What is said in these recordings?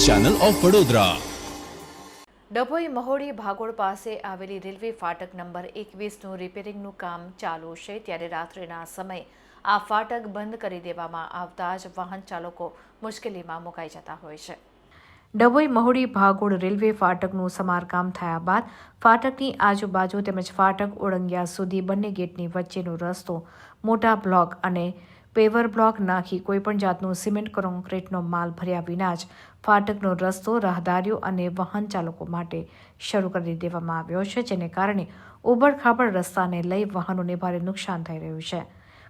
News channel of Vadodara. Dabhoi Mahudi ભાગોળ પાસે આવેલી રેલવે ફાટક નંબર 21નું રિપેરિંગનું કામ ચાલુ છે, ત્યારે રાત્રિના સમયે આ ફાટક બંધ કરી દેવામાં આવતા જ વાહન ચાલકો મુશ્કેલીમાં મુકાઈ જતા હોય છે। ડભોઈ મહોડી ભાગોળ રેલવે ફાટકનું સમારકામ થયા બાદ ફાટકની આજુબાજુ તેમજ ફાટક ઓળંગ્યા સુધી બંને ગેટની વચ્ચેનો રસ્તો મોટા બ્લોક અને પેવર બ્લોક નાખી કોઈપણ જાતનું સિમેન્ટ કોન્ક્રીટનો માલ ભર્યા વિના જ ફાટકનો રસ્તો રાહદારીઓ અને વાહન ચાલકો માટે શરૂ કરી દેવામાં આવ્યો છે, જેને કારણે ઉબડખાબડ રસ્તાને લઈ વાહનોને ભારે નુકસાન થઈ રહ્યું છે।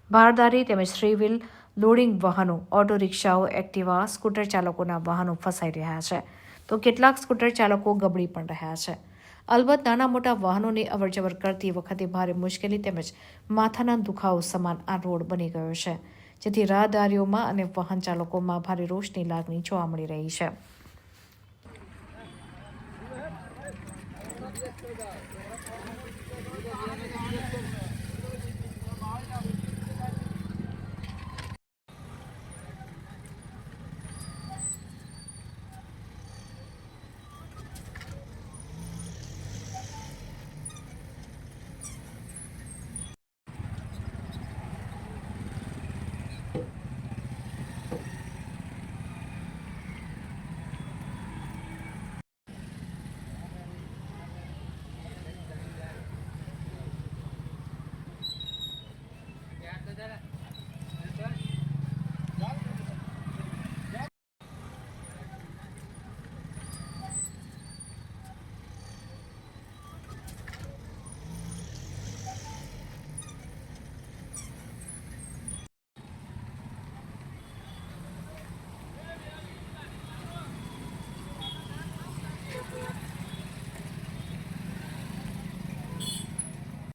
ભારદારી તેમજ થ્રી વ્હીલ લોડિંગ વાહનો, ઓટો રિક્ષાઓ, એક્ટિવા, સ્કૂટર ચાલકોના વાહનો ફસાઈ રહ્યા છે, તો કેટલાક સ્કૂટર ચાલકો ગબડી પણ રહ્યા છે। અલબત્ત નાના મોટા વાહનોની અવરજવર કરતી વખતે ભારે મુશ્કેલી તેમજ માથાના દુખાવો સમાન આ રોડ બની ગયો છે, જેથી રાહદારીઓમાં અને વાહન ચાલકોમાં ભારે રોષની લાગણી જોવા મળી રહી છે।